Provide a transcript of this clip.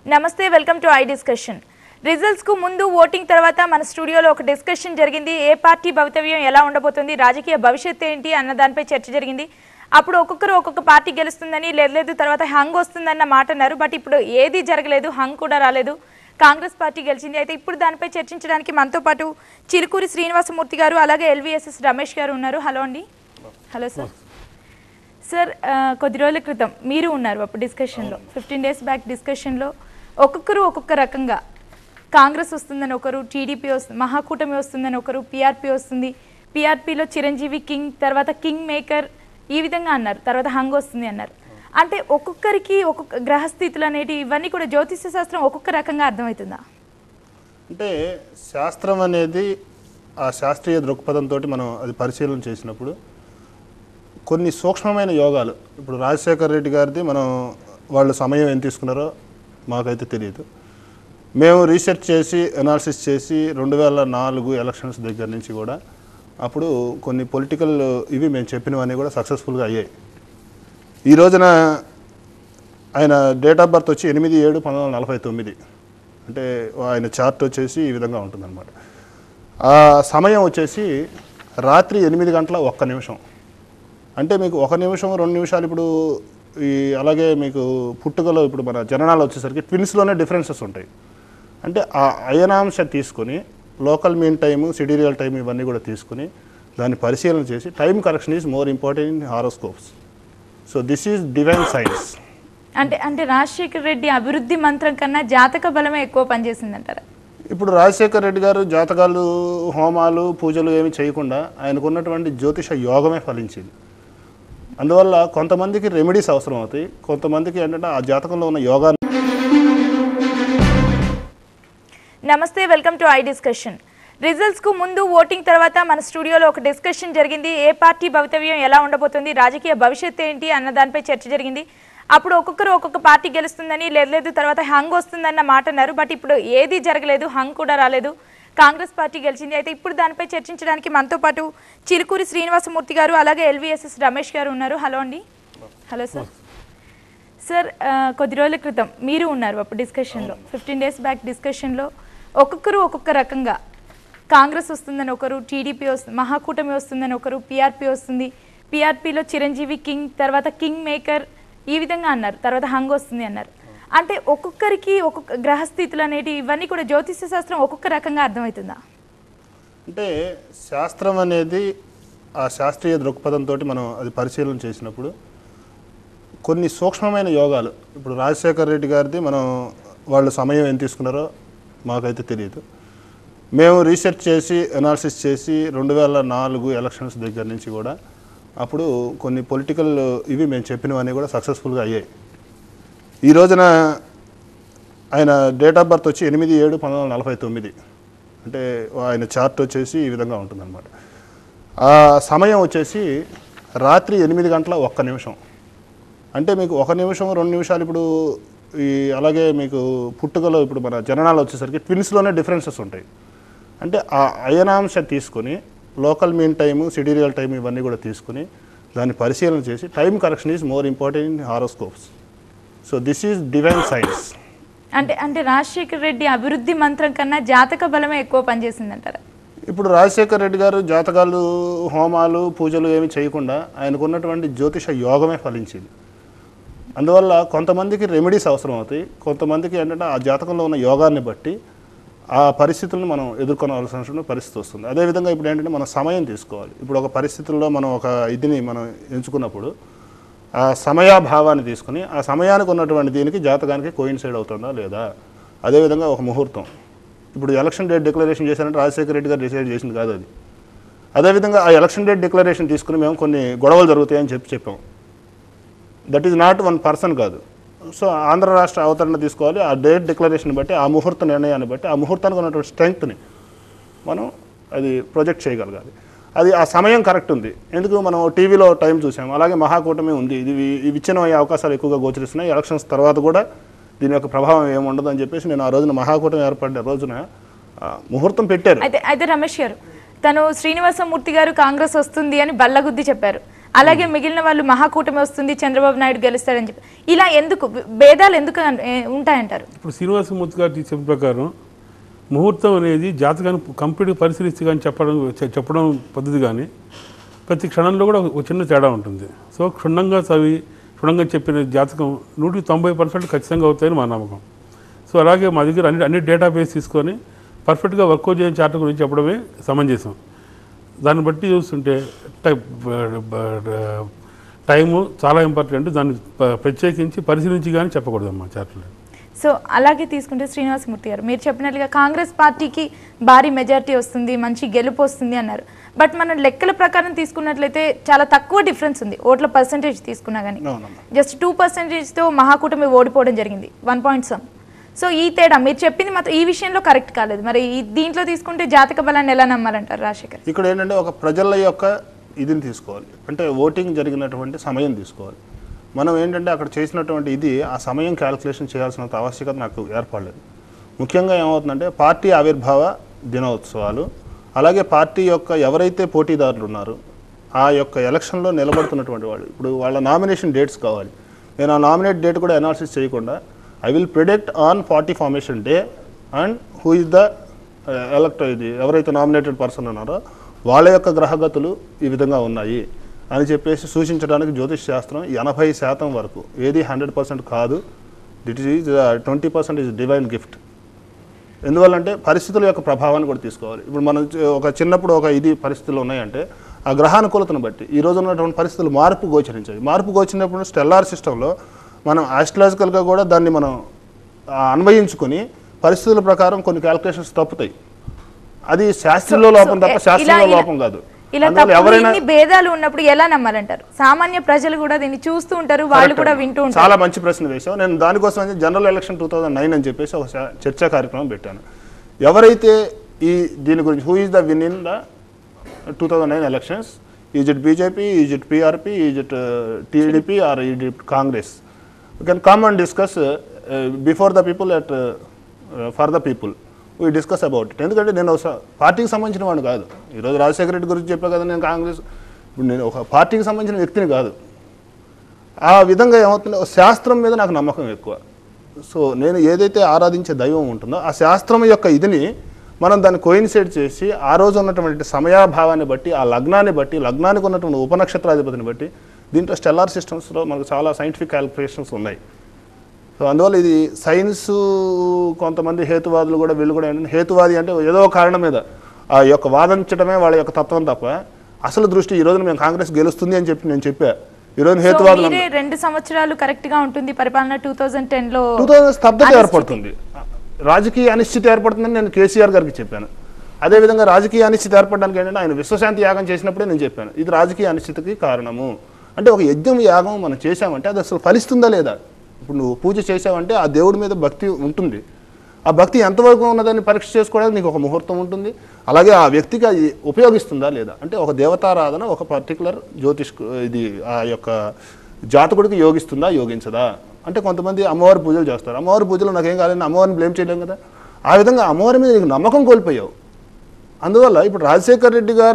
నమస్తే welcome to I discussion results కు ముందు ఓటింగ్ తర్వాత మన స్టూడియోలో ఒక డిస్కషన్ జరిగింది ఏ పార్టీ భవితవ్యం ఎలా ఉండబోతుంది రాజకీయ భవిష్యత్తు ఏంటి అన్న దానిపై చర్చ జరిగింది అప్పుడు ఒక్కొక్క పార్టీ గెలుస్తుందని లేదు తర్వాత హంగ్ వస్తుందన్న మాట అన్నారు బట్ ఇప్పుడు ఏది జరగలేదు హంగ్ కూడా రాలేదు కాంగ్రెస్ పార్టీ గెలిచింది అయితే ఇప్పుడు దానిపై చర్చించడానికి మనతో పాటు చిలుకూరి శ్రీనివాసమూర్తి గారు అలాగే ఎల్వీఎస్ఎస్ రమేష్ గారు ఉన్నారు హలో అండి హలో సార్ సార్ కొద్ది రోజుల క్రితం మీరు ఉన్నారు అప్పుడు డిస్కషన్లో 15 days బ్యాక్ డిస్కషన్లో ఒక్కొక్క రకంగా కాంగ్రెస్ వస్తుందని ఒకరు టీడీపీ వస్తుంది మహాకూటమి వస్తుందని ఒకరు పీఆర్పీ వస్తుంది పీఆర్పీలో చిరంజీవి కింగ్ తర్వాత కింగ్ మేకర్ ఈ విధంగా అన్నారు తర్వాత హంగ్ వస్తుంది అన్నారు అంటే ఒక్కొక్కరికి ఒక్కొక్క గ్రహస్థితులు అనేవి ఇవన్నీ కూడా జ్యోతిష శాస్త్రం ఒక్కొక్క రకంగా అర్థమవుతుందా అంటే శాస్త్రం అనేది ఆ శాస్త్రీయ దృక్పథంతో మనం అది పరిశీలన చేసినప్పుడు కొన్ని సూక్ష్మమైన యోగాలు ఇప్పుడు రాజశేఖర్ రెడ్డి గారిది మనం వాళ్ళు సమయం ఏం తీసుకున్నారో మాకైతే తెలియదు మేము రీసెర్చ్ చేసి అనాలిసిస్ చేసి 2004 ఎలక్షన్స్ దగ్గర నుంచి కూడా అప్పుడు కొన్ని పొలిటికల్ ఇవి మేము చెప్పినవన్నీ కూడా సక్సెస్ఫుల్గా అయ్యాయి ఈ రోజున ఆయన డేట్ ఆఫ్ బర్త్ వచ్చి 8/7/1949 అంటే ఆయన చార్ట్ వచ్చేసి ఈ విధంగా ఉంటుందన్నమాట ఆ సమయం వచ్చేసి రాత్రి 8 గంటల 1 నిమిషం అంటే మీకు 1 నిమిషం 2 నిమిషాలు ఇప్పుడు ఈ అలాగే మీకు పుట్టుకలో ఇప్పుడు మన జననాలు వచ్చేసరికి ట్విన్స్లోనే డిఫరెన్సెస్ ఉంటాయి అంటే ఆ అయనాంశ తీసుకొని లోకల్ మీన్ టైము సిడీరియల్ టైం ఇవన్నీ కూడా తీసుకుని దాన్ని పరిశీలన చేసి time correction is more important in horoscopes so this is divine science అంటే రాజశేఖర్ రెడ్డి అభివృద్ధి మంత్రం కన్నా జాతక బలమే ఎక్కువ పనిచేసిందంటారా ఇప్పుడు రాజశేఖర్ రెడ్డి గారు జాతకాలు హోమాలు పూజలు ఏమి చేయకుండా ఆయనకున్నటువంటి జ్యోతిష యోగమే ఫలించింది అందువల్ల కొంతమందికి రెమెడీస్ అవసరం అవుతాయి కొంతమందికి ఏంటంటే ఆ జాతకంలో ఉన్న యోగాన్ని నమస్తే welcome to I discussion results కు ముందు ఓటింగ్ తర్వాత మన స్టూడియోలో ఒక డిస్కషన్ జరిగింది ఏ పార్టీ భవితవ్యం ఎలా ఉండబోతుంది రాజకీయ భవిష్యత్తు ఏంటి అన్న దానిపై చర్చ జరిగింది అప్పుడు ఒక్కొక్క పార్టీ గెలుస్తుందని లేదు తర్వాత హంగ్ వస్తుందన్న మాట అన్నారు బట్ ఇప్పుడు ఏది జరగలేదు హంగ్ కూడా రాలేదు కాంగ్రెస్ పార్టీ గెలిచింది అయితే ఇప్పుడు దానిపై చర్చించడానికి మనతో పాటు చిలుకూరి శ్రీనివాసమూర్తి గారు అలాగే ఎల్వీఎస్ఎస్ రమేష్ గారు ఉన్నారు హలో అండి హలో సార్ సార్ కొద్ది రోజుల క్రితం మీరు ఉన్నారు అప్పుడు డిస్కషన్లో 15 days బ్యాక్ డిస్కషన్లో ఒక్కొక్క రకంగా కాంగ్రెస్ వస్తుందని ఒకరు టీడీపీ వస్తుంది మహాకూటమి వస్తుందని ఒకరు పీఆర్పీ వస్తుంది పీఆర్పీలో చిరంజీవి కింగ్ తర్వాత కింగ్ మేకర్ ఈ విధంగా అన్నారు తర్వాత హంగ్ వస్తుంది అన్నారు అంటే ఒక్కొక్కరికి ఒక్కొక్క గ్రహస్థితులు అనేవి ఇవన్నీ కూడా జ్యోతిష శాస్త్రం ఒక్కొక్క రకంగా అర్థమవుతుందా అంటే శాస్త్రం అనేది ఆ శాస్త్రీయ దృక్పథంతో మనం అది పరిశీలన చేసినప్పుడు కొన్ని సూక్ష్మమైన యోగాలు ఇప్పుడు రాజశేఖర్ రెడ్డి గారిది మనం వాళ్ళు సమయం ఏం తీసుకున్నారో మాకైతే తెలియదు మేము రీసెర్చ్ చేసి అనాలిసిస్ చేసి 2004 ఎలక్షన్స్ దగ్గర నుంచి కూడా అప్పుడు కొన్ని పొలిటికల్ ఇవి మేము చెప్పినవన్నీ కూడా సక్సెస్ఫుల్గా అయ్యాయి ఈ రోజున ఆయన డేట్ ఆఫ్ బర్త్ వచ్చి 8/7/1949 అంటే ఆయన చార్ట్ వచ్చేసి ఈ విధంగా ఉంటుందన్నమాట ఆ సమయం వచ్చేసి రాత్రి 8 గంటల 1 నిమిషం అంటే మీకు 1 నిమిషం 2 నిమిషాలు ఇప్పుడు ఈ అలాగే మీకు పుట్టుకలో ఇప్పుడు మన జననాలు వచ్చేసరికి ట్విన్స్లోనే డిఫరెన్సెస్ ఉంటాయి అంటే ఆ అయనాంశ తీసుకొని లోకల్ మీన్ టైము సిడీరియల్ టైం ఇవన్నీ కూడా తీసుకుని దాన్ని పరిశీలన చేసి time correction is more important in horoscopes so this is divine science అంటే రాజశేఖర్ రెడ్డి అభివృద్ధి మంత్రం కన్నా జాతక బలమే ఎక్కువ పనిచేసిందంటారా ఇప్పుడు రాజశేఖర్ రెడ్డి గారు జాతకాలు హోమాలు పూజలు ఏమి చేయకుండా ఆయనకున్నటువంటి జ్యోతిష యోగమే ఫలించింది అందువల్ల కొంతమందికి రెమెడీస్ అవసరం అవుతాయి కొంతమందికి ఏంటంటే ఆ జాతకంలో ఉన్న యోగాన్ని బట్టి ఆ పరిస్థితులను మనం ఎదుర్కొనవలసిన పరిస్థితి వస్తుంది అదేవిధంగా ఇప్పుడు ఏంటంటే మనం సమయం తీసుకోవాలి ఇప్పుడు ఒక పరిస్థితుల్లో మనం ఒక ఇదిని మనం ఎంచుకున్నప్పుడు ఆ సమయాభావాన్ని తీసుకుని ఆ సమయానికి ఉన్నటువంటి దీనికి జాతకానికి కోయిన్సైడ్ అవుతుందా లేదా అదేవిధంగా ఒక ముహూర్తం ఇప్పుడు ఎలక్షన్ డేట్ డిక్లరేషన్ చేశారంటే రాజశేఖర రెడ్డి గారు డిసైడ్ చేసింది కాదు అది అదేవిధంగా ఆ ఎలక్షన్ డేట్ డిక్లరేషన్ తీసుకుని మేము కొన్ని గొడవలు జరుగుతాయని చెప్పాం that is not one person కాదు సో ఆంధ్ర రాష్ట్ర అవతరణ తీసుకోవాలి ఆ డేట్ డిక్లరేషన్ బట్టి ఆ ముహూర్త నిర్ణయాన్ని బట్టి ఆ ముహూర్తానికి ఉన్నటువంటి స్ట్రెంగ్త్ని మనం అది ప్రొజెక్ట్ చేయగలగాలి అది ఆ సమయం కరెక్ట్ ఉంది ఎందుకు మనం టీవీలో టైం చూసాం అలాగే మహాకూటమి ఉంది ఇది విచ్ఛిన్నం అయ్యే అవకాశాలు ఎక్కువగా గోచరిస్తున్నాయి ఎలక్షన్స్ తర్వాత కూడా దీని యొక్క ప్రభావం ఏముండదు అని చెప్పేసి నేను ఆ రోజున మహాకూటమి ఏర్పడిన రోజున ముహూర్తం పెట్టారు అయితే రమేష్ గారు తను శ్రీనివాసమూర్తి గారు కాంగ్రెస్ వస్తుంది అని బల్లగుద్ది చెప్పారు అలాగే మిగిలిన వాళ్ళు మహాకూటమి వస్తుంది, చంద్రబాబు నాయుడు గెలుస్తాడని చెప్పి, ఇలా ఎందుకు భేదాలు ఎందుకు ఉంటాయంటారు? ఇప్పుడు శ్రీనివాసమూర్తి గారు చెప్పిన ప్రకారం ముహూర్తం అనేది జాతకాన్ని కంప్లీట్గా పరిశీలిస్తే కానీ చెప్పడం పద్ధతి, కానీ ప్రతి క్షణంలో కూడా ఒక చిన్న తేడా ఉంటుంది. సో క్షుణ్ణంగా చెప్పిన జాతకం 190% ఖచ్చితంగా అవుతాయని మా నమ్మకం. సో అలాగే మా దగ్గర అన్ని డేటాబేస్ తీసుకొని పర్ఫెక్ట్గా వర్కౌట్ చేయని చార్ట్ గురించి చెప్పడమే సమంజసం. దాన్ని బట్టి చూస్తుంటే టైము చాలా ఇంపార్టెంట్. దాన్ని ప్రత్యేకించి పరిశీలించి కానీ చెప్పకూడదమ్మా చార్ట్లో. సో అలాగే తీసుకుంటే శ్రీనివాసమూర్తి గారు మీరు చెప్పినట్లుగా కాంగ్రెస్ పార్టీకి భారీ మెజారిటీ వస్తుంది, మంచి గెలుపు వస్తుంది అన్నారు. బట్ మనం లెక్కల ప్రకారం తీసుకున్నట్లయితే చాలా తక్కువ డిఫరెన్స్ ఉంది ఓట్ల పర్సంటేజ్ తీసుకున్నా కానీ. జస్ట్ 2%తో మహాకూటమి ఓడిపోవడం జరిగింది, 1.some. సో ఈ తేడా మీరు చెప్పింది మాత్రం ఈ విషయంలో కరెక్ట్ కాలేదు. మరి దీంట్లో తీసుకుంటే జాతక బలాన్ని ఎలా నమ్మాలంటారు రాజశేఖర్? ఇక్కడ ఏంటంటే ఒక ప్రజల యొక్క ఇదిని తీసుకోవాలి, అంటే ఓటింగ్ జరిగినటువంటి సమయం తీసుకోవాలి. మనం ఏంటంటే అక్కడ చేసినటువంటి ఇది ఆ సమయం క్యాలిక్యులేషన్ చేయాల్సినంత ఆవశ్యకత నాకు ఏర్పడలేదు. ముఖ్యంగా ఏమవుతుందంటే పార్టీ ఆవిర్భావ దినోత్సవాలు, అలాగే పార్టీ యొక్క ఎవరైతే పోటీదారులు ఉన్నారో ఆ యొక్క ఎలక్షన్లో నిలబడుతున్నటువంటి వాళ్ళు, ఇప్పుడు వాళ్ళ నామినేషన్ డేట్స్ కావాలి. నేను ఆ నామినేట్ డేట్ కూడా అనాలిసిస్ చేయకుండా I will predict on party formation day and who is the ఇది ఎవరైతే నామినేటెడ్ పర్సన్ ఉన్నారో వాళ్ళ యొక్క గ్రహగతులు ఈ విధంగా ఉన్నాయి అని చెప్పేసి సూచించడానికి జ్యోతిష్ శాస్త్రం 80% వరకు, ఏది 100% కాదు, దిట్ ఈజ్ 20% ఈజ్ డివైన్ గిఫ్ట్. ఎందువల్లంటే పరిస్థితుల యొక్క ప్రభావాన్ని కూడా తీసుకోవాలి. ఇప్పుడు మనం ఒక చిన్నప్పుడు ఒక ఇది పరిస్థితులు ఉన్నాయంటే ఆ గ్రహానుకూలతను బట్టి ఈ రోజు ఉన్నటువంటి పరిస్థితులు మార్పు గోచరించాయి. మార్పు గోచరినప్పుడు స్టెల్లార్ సిస్టంలో మనం ఆస్ట్రాలజికల్గా కూడా దాన్ని మనం అన్వయించుకొని పరిస్థితుల ప్రకారం కొన్ని క్యాలిక్యులేషన్స్ తప్పుతాయి. అది శాస్త్రంలో లోపం తప్ప శాస్త్రంలో లోపం కాదు. ఇలా ఇన్ని భేదాలు ఉన్నప్పుడు ఎలా నమ్మాలంటారు? సామాన్య ప్రజలు కూడా దీన్ని చూస్తూ ఉంటారు, వాళ్ళు కూడా వింటూ ఉంటారు. చాలా మంచి ప్రశ్న వేశావు. నేను దానికోసం జనరల్ ఎలక్షన్ 2009 అని చెప్పేసి ఒక చర్చా కార్యక్రమం పెట్టాను. ఎవరైతే దీని గురించి who is the win in the 2009 elections, is it BJP, is it PRP, is it TDP or is it Congress, we can come and discuss before the people for the people we discuss about it. ఎందుకంటే నేను పార్టీకి సంబంధించిన వాడిని కాదు. ఈరోజు రాజశేఖర రెడ్డి గురించి చెప్పా కదా, నేను కాంగ్రెస్, ఇప్పుడు నేను ఒక పార్టీకి సంబంధించిన వ్యక్తిని కాదు. ఆ విధంగా ఏమవుతుందో శాస్త్రం మీద నాకు నమ్మకం ఎక్కువ. సో నేను ఏదైతే ఆరాధించే దైవం ఉంటుందో ఆ శాస్త్రం యొక్క ఇదిని మనం దాన్ని కోయిన్సైడ్ చేసి ఆ రోజు ఉన్నటువంటి సమయాభావాన్ని బట్టి, ఆ లగ్నాన్ని బట్టి, లగ్నానికి ఉన్నటువంటి ఉపనక్షత్రాధిపతిని బట్టి, దీంట్లో స్టెల్లార్ సిస్టమ్స్లో మనకు చాలా సైంటిఫిక్ క్యాలిక్యులేషన్స్ ఉన్నాయి. సో అందువల్ల ఇది సైన్స్, కొంతమంది హేతువాదులు కూడా వీళ్ళు కూడా ఏంటంటే హేతువాది అంటే ఏదో కారణం మీద ఆ యొక్క వాదించడమే వాళ్ళ యొక్క తత్వం తప్ప అసలు దృష్టి ఈ రోజున మేము కాంగ్రెస్ గెలుస్తుంది అని చెప్పి నేను చెప్పా. ఈ రోజు హేతువాదులు 2 సంవత్సరాలు కరెక్ట్ గా ఉంటుంది పరిపాలన, 2010లో స్తబ్దత ఏర్పడుతుంది, రాజకీయ అనిశ్చితి ఏర్పడుతుందని నేను కేసీఆర్ గారికి చెప్పాను. అదేవిధంగా రాజకీయ అనిశ్చితి ఏర్పడడానికి ఏంటంటే ఆయన విశ్వశాంతి యాగం చేసినప్పుడే నేను చెప్పాను ఇది రాజకీయ అనిశ్చితికి కారణము. అంటే ఒక యజ్ఞం యాగం మనం చేశామంటే అది అసలు ఫలిస్తుందా లేదా? ఇప్పుడు నువ్వు పూజ చేసావంటే ఆ దేవుడి మీద భక్తి ఉంటుంది. ఆ భక్తి ఎంతవరకు ఉన్నదాన్ని పరీక్ష చేసుకోవడానికి నీకు ఒక ముహూర్తం ఉంటుంది. అలాగే ఆ వ్యక్తికి అది ఉపయోగిస్తుందా లేదా అంటే ఒక దేవతారాధన ఒక పర్టికులర్ జ్యోతిష్ ఇది ఆ యొక్క జాతకుడికి యోగిస్తుందా యోగించదా అంటే కొంతమంది అమ్మవారి పూజలు చేస్తారు. అమ్మవారి పూజలు నాకేం కాదని అమ్మవారిని బ్లేమ్ చేయలేం కదా. ఆ విధంగా అమ్మవారి మీద నీకు నమ్మకం కోల్పోయావు. అందువల్ల ఇప్పుడు రాజశేఖర్ రెడ్డి గారు